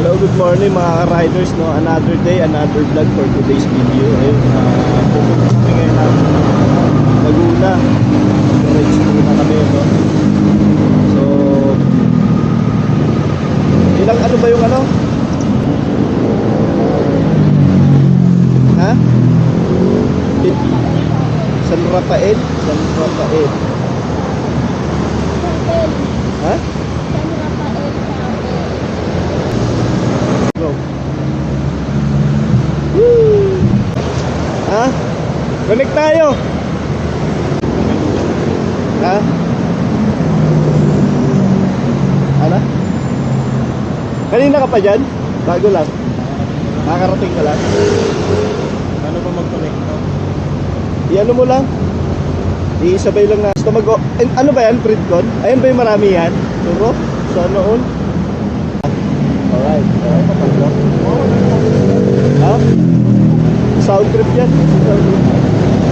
Hello, good morning mga ka-riders, no? Another day, another vlog for today's video. Ayun, pupunta kami ngayon ng Laguna. Rides muna kami, no? So, ilang ano ba yung ano? Ha? San Rafael? San Rafael. Ha? Go. Woo! Ha? Connect tayo. Ha? Ano? Kanina ka pa dyan? Bago lang. Nakakarating ka lang. Ano ba mag-connect? I-ano mo lang. I-sabay lang na. Basta ano ba yan? Pridcon? Ayan ba yung marami yan? Turo? So noon? Alright. Ha? Sound trip yan. Sound trip.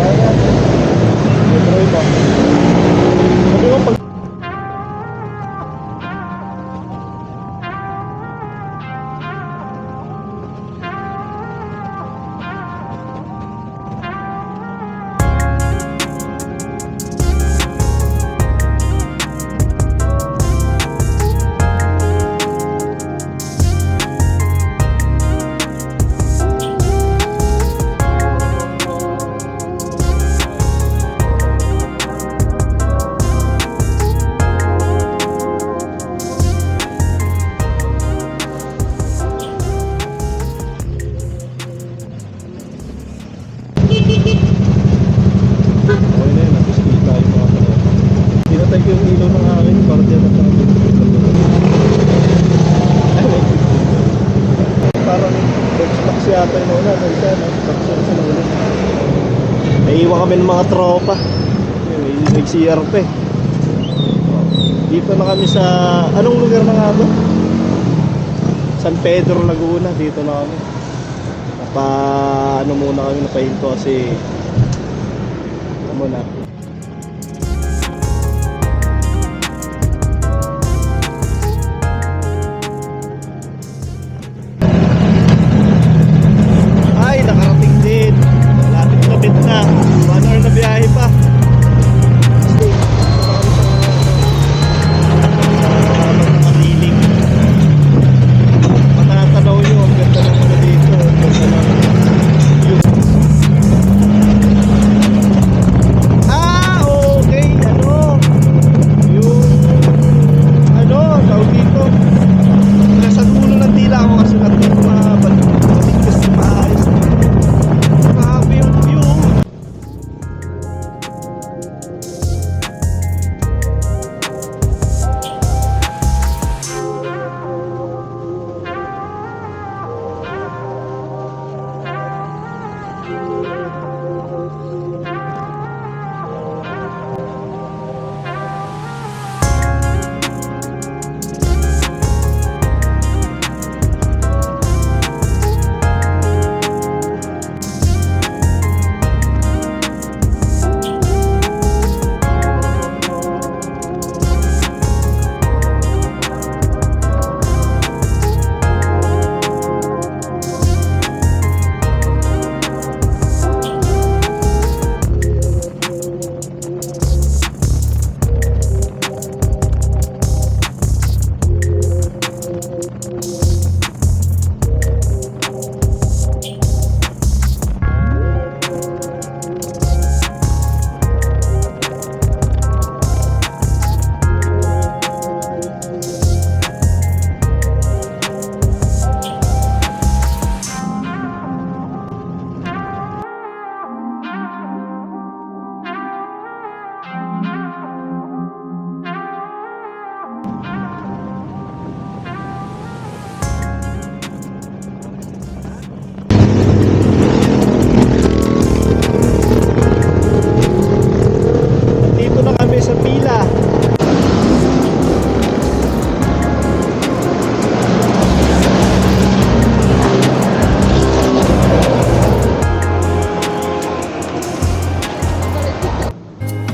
Ayan. Metro mo. Sabi mo pag... Pinatay ko yung ilaw ng akin para di naman parang box yata yung nauna. Sa nauna. Naiiwan kami ng mga tropa. May CR pa eh. Dito na kami sa... Anong lugar na nga ba? San Pedro, Laguna. Dito na kami. Ano muna kami, napahinto kasi ano muna. Ay, nakarating din. Lapit-lapit na. 1 hour na biyahe pa. Nakaliling. Matatanaw nyo, ang ganda ng mga dito. Ang ganda ng view. Okay. Yung tawag dito. Nasa dulo ng dila ako kasi natin mabigkas na maayos. Grabe yung view.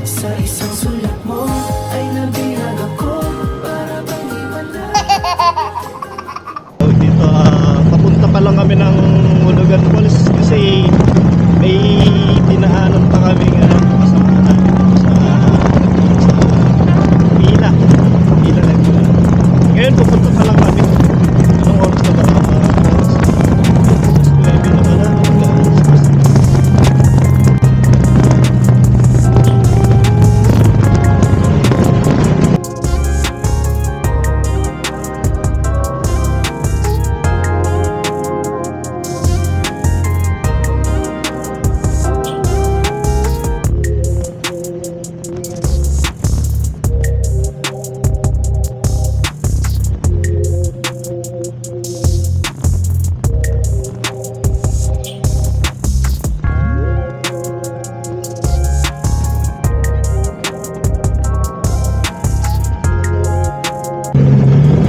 Sa isang sulat mo ay nabihag ako para Hulugan Falls kasi may dinaanan pa kami kasama namin sa Pila Laguna. Ngayon pupunta pa lang kami. Anong oras na ba? 9 na pala.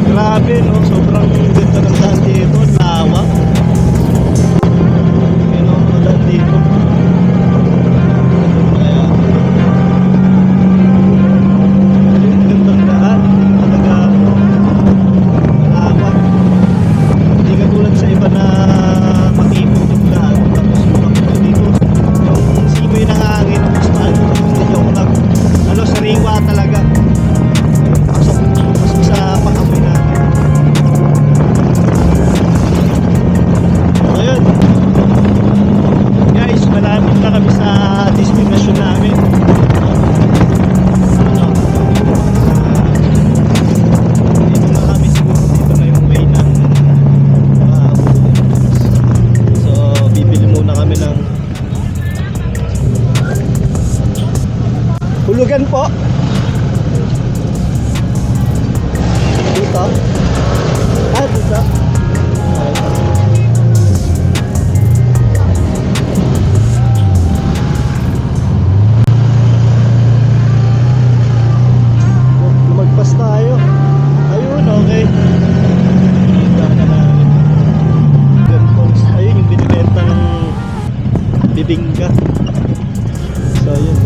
Grabe no, sobrang ganda ng daan dito, lawak. Ayun ang mga daan dito. Kaya, yung gandang daan, talaga lawak. Hindi katulad sa iba na makipot yung daan. Tapos yung dito, yung simoy ng hangin, hindi ako sariwa talaga. Pasok sa pakamoy natin. Ayun. Guys, malapit na kami sa destination namin. Ano? Dito na kami siguro. Dito na yung way ng so, bibili muna kami ng hulugan po. Dito? Dito? Lumagpas tayo. Ayun, okay. Ayun yung binibentang bibingka. So, ayun.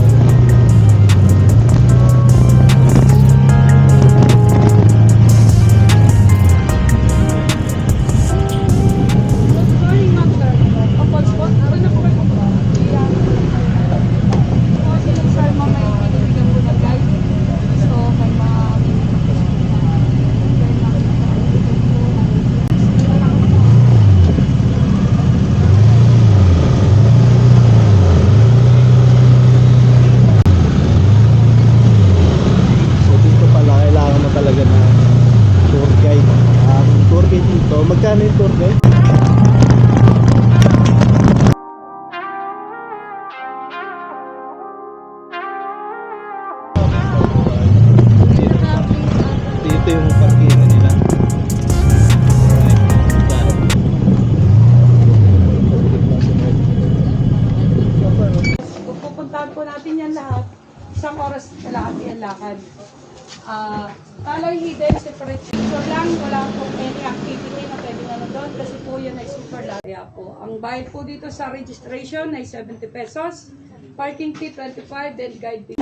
Talaga na tour guide. Tour guide dito. Magkano yung tour guide? Dito yung parkingan nila. Pupuntahan po natin yan lahat. Isang oras kalahati ang lakad. Talay hidden, separate picture lang. Wala pong any activity na pwede na doon kasi po yan ay super large po. Ang bayad po dito sa registration ay 70 pesos. Parking fee 25, then guide fee.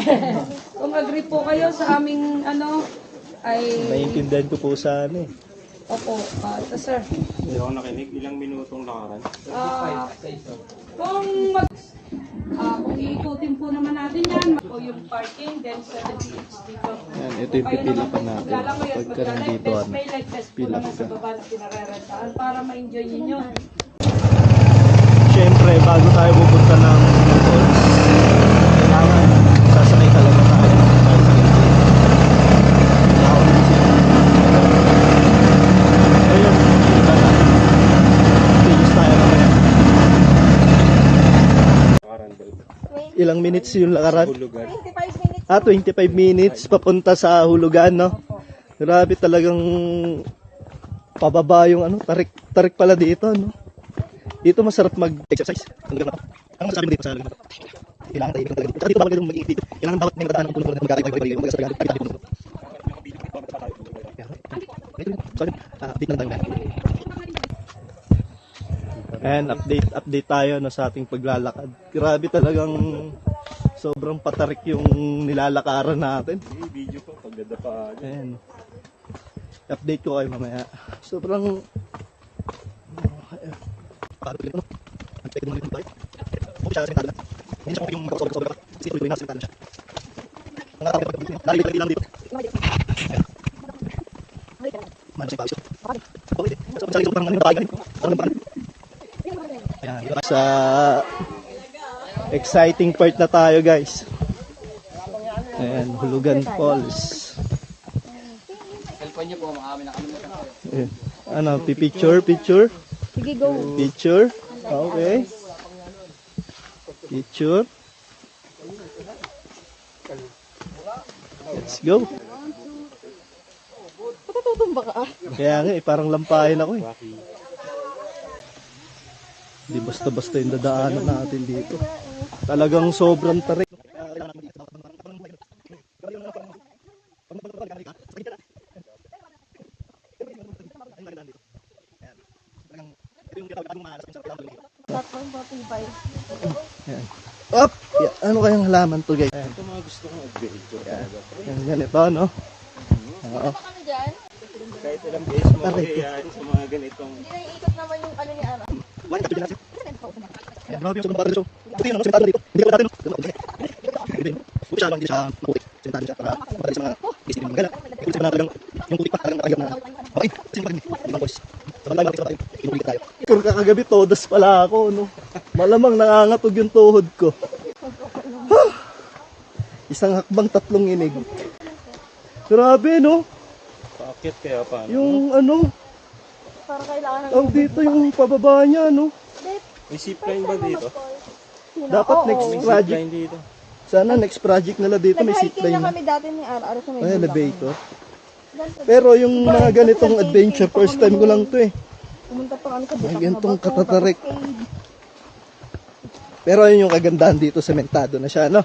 Kung agree po kayo sa aming ay... Naiintindihan ko po sa Opo, ito sir. Hindi ako nakinig. Ilang minutong lakaran? Kung iikutin po naman natin yan, po yung parking, then 70 each dito. Yan, ito yung pipila pa natin. Pagka nandito, best may like test po pila naman sa ka. baba na pinarerentahan para ma-enjoy ninyo. Siyempre, bago tayo pupunta ng falls, kailangan sasakay talaga tayo. Ayun, kita na. Finish tayo mamaya. Lakaran ba ito? Ilang minutes yung lakaran? Hulugan. 25 minutes papunta sa hulugan, no? Grabe talagang pababa yung tarik pala dito, no? Dito masarap mag-exercise. Ang lugar na to. Ano masasabi mo dito sa lugar na to? Kailangan tayo talaga dito. Dito bawal kayo mag-iingat dito. Kailangan bawat may nadaan ng puno-puno na mag-aagay-agay. Sorry, update na tayo. And update tayo no, sa ating paglalakad. Grabe talagang sobrang patarik yung nilalakaran natin. Video ko, pagdada pa. Ayan. Update ko kayo mamaya. Sobrang Paano tuloy ano? Ang pwede mo rin tayo. Kung siya sementado na. Hindi siya kung yung sobra ka. Kasi tuloy na sementado siya. Ang nakakapit pag dito. Lang dito. Mana siya pawis. Okay. So sa isang parang bahay ganito. Parang parang. Ayan, dito sa exciting part na tayo, guys. Ayan, Hulugan Falls. Cellphone niyo po, makakami na kami na kayo. Ayan. Ano, picture? Sige, go. Picture? Okay. Picture. Let's go. Patutumba ka. Kaya nga parang lampahin ako Hindi basta-basta yung dadaanan natin dito. Talagang sobrang tarik. Tatlong patibay. Ayan. Up! Yeah. Ano kayang halaman to, guys? Ayan. Ito mga gusto kong adventure. Ayan, ganito, no? Oo. Kami dyan? Kahit ilang beses mo Aray ko. kayaan sa mga ganitong Hindi na iikot naman yung ano ni Ara. Wala, tapos din natin. Ayan, grabe yung sobrang bata dito. Puti yun, no? Sementado na dito. Hindi ka ba dati, no? Hindi. Puti siya lang, hindi siya maputi. Sementado siya para madali sa mga isipin ng magala. Puti siya na talagang, yung puti pa talagang nakahirap na. Okay, kasi yung pagkakini. Ibang boys. Sa bandang bakit sa tayo, inulit tayo. Kung kakagabi, todas pala ako, no? Malamang nangangatog yung tuhod ko. Isang hakbang, 3 inig. Grabe, no? paakit kaya paano. Yung ano, Para kailangan ng... dito yung pababa niya, no? May zipline ba dito? Dapat next May project. zipline dito. Sana next project nila dito may Nag-hiking zipline. na kami dati ni Ara sa may May Bulacan. elevator. Pero yung mga ganitong adventure, first time ko lang to eh. Pumunta pa kami sa Ay, Bitak ganitong na Bato, katatarik. tapos cave. Pero yun yung kagandahan dito, sementado na siya, no?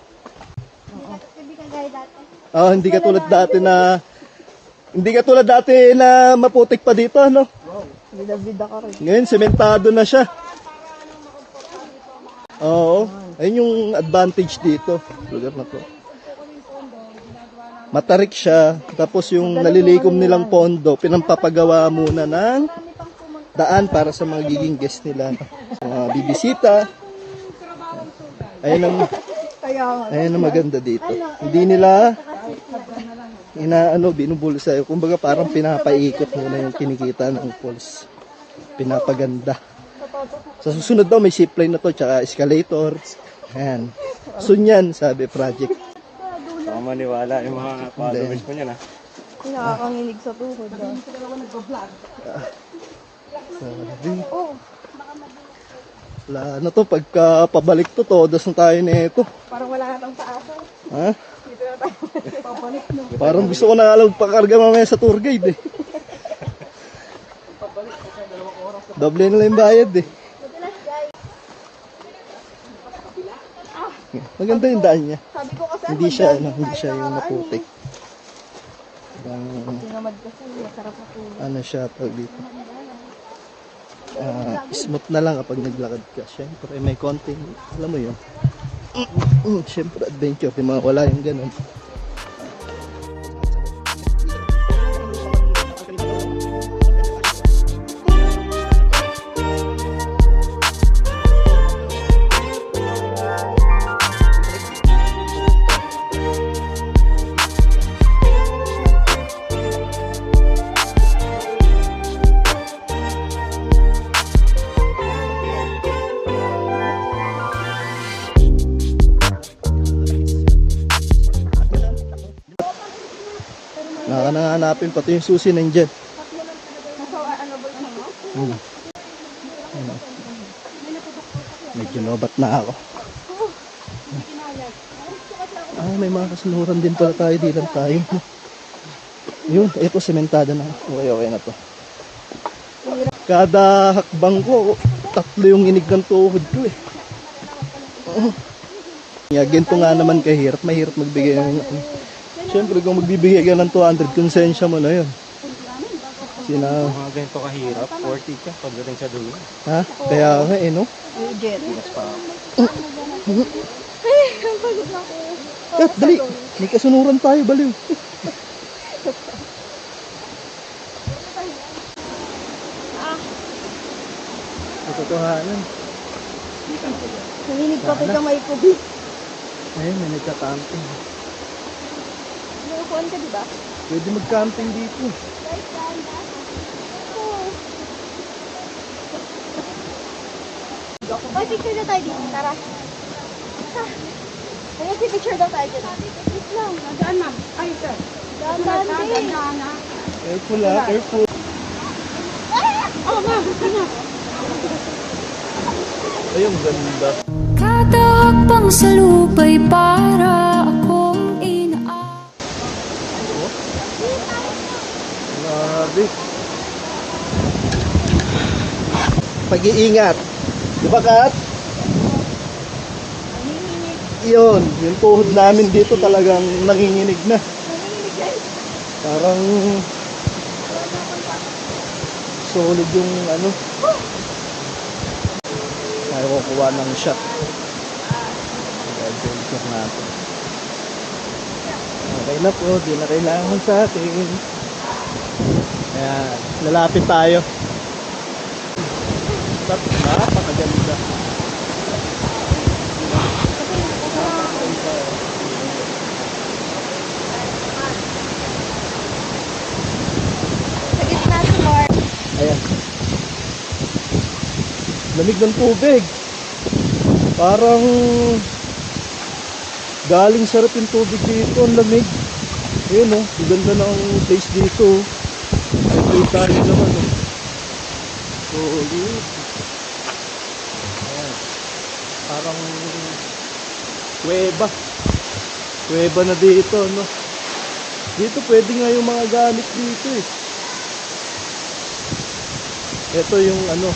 Kaibigan gaya dati. Oh, hindi katulad dati na maputik pa dito, no? Bida-bida ka rin. Ngayon, sementado na siya. Oo. Ayun yung advantage dito. Lugar na to. Matarik siya. Tapos yung nalilikom nilang pondo, pinampapagawa muna ng daan para sa mga giging guest nila. Sa mga bibisita. Ayun ang maganda dito. Hindi nila binubulsa. Kumbaga parang pinapaikot muna yung kinikita ng falls. Pinapaganda. Sa susunod daw may zipline na to, tsaka escalator. Ayan. Soon yan, sabi project. Baka maniwala yung mga followers mo niyan, ha? Nakakanginig sa tuhod. Wala na to, pagka pabalik to, todas na tayo na ito. Parang wala na tang taas. Ha? Dito na tayo. Pabalik na. Parang gusto ko na alam pakarga mamaya sa tour guide eh. Doble na lang yung bayad eh. Maganda yung daan niya. Sabi ko kasi Hindi siya yung naputik. Tinamad kasi masarap na tulog. Ano siya tawag dito. Smooth na lang kapag naglakad ka. Siyempre may konting, alam mo yun. Siyempre adventure, di mawala yung ganun. Hanapin pati yung susi nandiyan. Nasa ano ba mo? Medyo lobat na ako. May mga kasinuran din pala tayo. Di lang tayo. Yun, ito sementada na. Okay na to. Kada hakbang ko, 3 yung inig ng tuhod ko eh. Ganito nga naman kahirap. Mahirap magbigay ng... Siyempre kung magbibigay ka ng 200, konsensya mo na yun. Mga ganito kahirap, 40 ka pagdating sa dulo. Ha? Kaya nga eh, no? Jet. Mas pa. Ang pagod na ako. Dali! May kasunuran tayo, baliw. Totohanan. Naninig pa kay kamay ko, B. Ayun, may nagka-camping. Naupuan ka, di ba? Pwede mag-camping dito. May picture na tayo dito, tara. Ayun, si picture daw tayo dyan. Wait lang. Nadaan ma'am. Ay, sir. Dahan-dahan din. Nadaan na. Careful ha, careful. Oh, ma'am. Ano? Ayun, ganda. Kada hakbang sa lupa'y para akong Grabe. Pag-iingat. Di ba, Kat? Yun, yung tuhod namin dito talagang nanginginig na. Parang solid yung ano. Tayo kukuha ng shot. Adventure natin. Okay na po, di na kailangan sa atin. Ayan, lalapit tayo. Napakaganda. Sa gitna si Mark. Ayan. Lamig ng tubig. Parang galing sarap yung tubig dito. Ang lamig. Ayun o. Ang ganda ng place dito. May tayo naman o. Solid. Ayan. Parang kuweba. Kuweba na dito, no? Dito pwede nga yung mga gamit dito eh. Ito yung ano,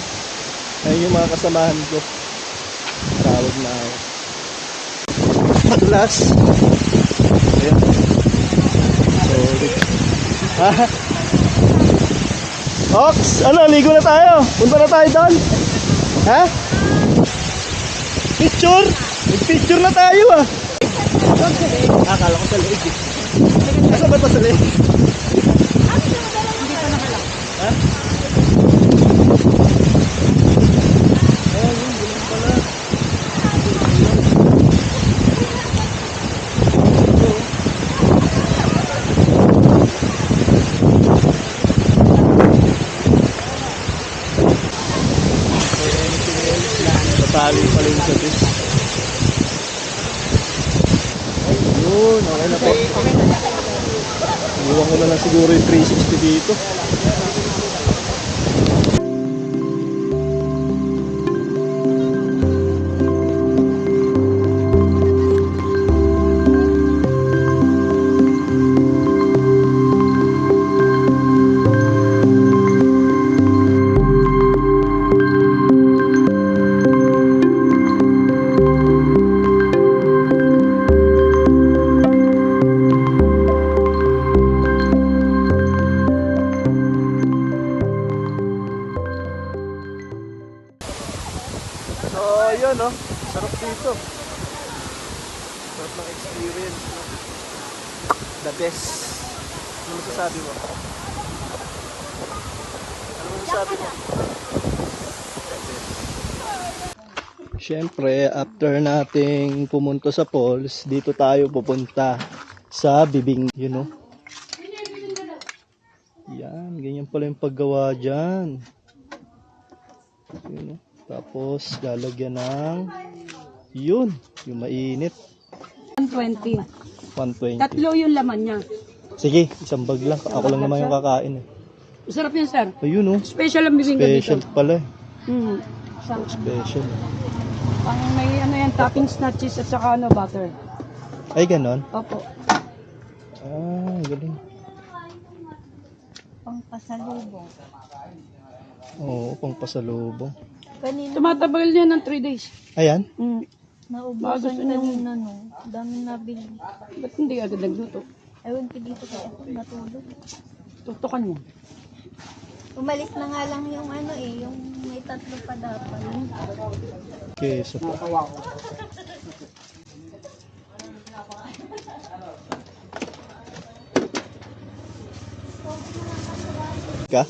ay yung mga kasamahan ko. Tawag na ako. Atlas. Ayan. Sorry. Ha? Ox, ano, ligo na tayo. Punta na tayo doon. Ha? Picture? Nag-picture na tayo ah. Akala ko sa leeg eh. Asa ba ito sa leeg? Ha? Ayun, yun pala. Natali pala yung sabi. Ayun, okay na po. Iwan ko na lang siguro yung 360 dito. So, yun, no? Sarap dito. Sarap ng experience, no? The best. Ano masasabi mo? Ano masasabi mo? Siyempre, after nating pumunta sa falls, dito tayo pupunta sa bibing, you know? Yan, ganyan pala yung paggawa dyan. You know? Tapos, lalagyan ng yun, yung mainit. 120. 120. Tatlo yung laman niya. Sige, isang bag lang. Ako lang naman yung kakain eh. Masarap yan, sir. Ayun oh. Special ang bibingka dito. Special pala eh. Special. Ang may ano yan, toppings na cheese at saka ano, butter. Ay, ganon? Opo. Ah, galing. Pangpasalubong. Oo, pang pasalubong. Kanina, Tumatagal yan ng 3 days. Ayan. naubusan gusto niyo- kanina, no? Dami nabili. Ba't hindi agad nagluto? Ewan ko dito kaya ako natulog. Tutukan mo. Umalis na nga lang yung ano eh, yung may tatlo pa dapat. Okay, so ka?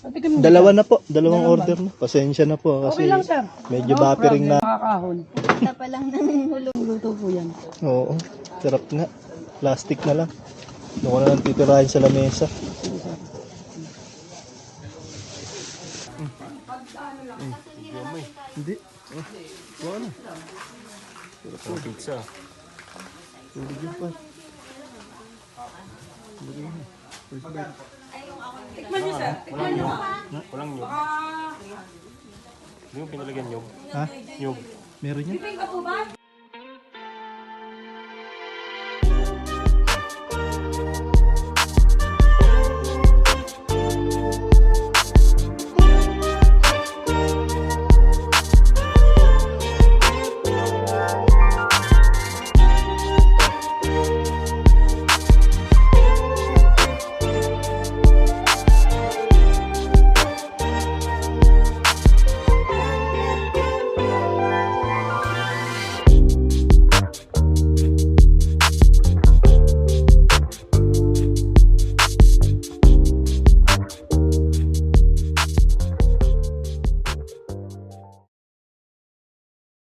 Patikim niyo, Dalawa sir. na po, dalawang order na. Pasensya na po kasi Okay lang, sir. medyo No buffering na. problem. Makakahon. Kita pa lang ng hulog. Luto po yan. Oo, sarap nga. Plastic na lang. Doon ko na lang titirahin sa lamesa. Hindi. Wala na. Ang pizza. Tubig yun pa. Tikman niyo, sir. Tikman niyo. Walang nyug. Hindi mo pinalagyan nyug. Ha? Nyug. Meron yan? Piping ka po ba?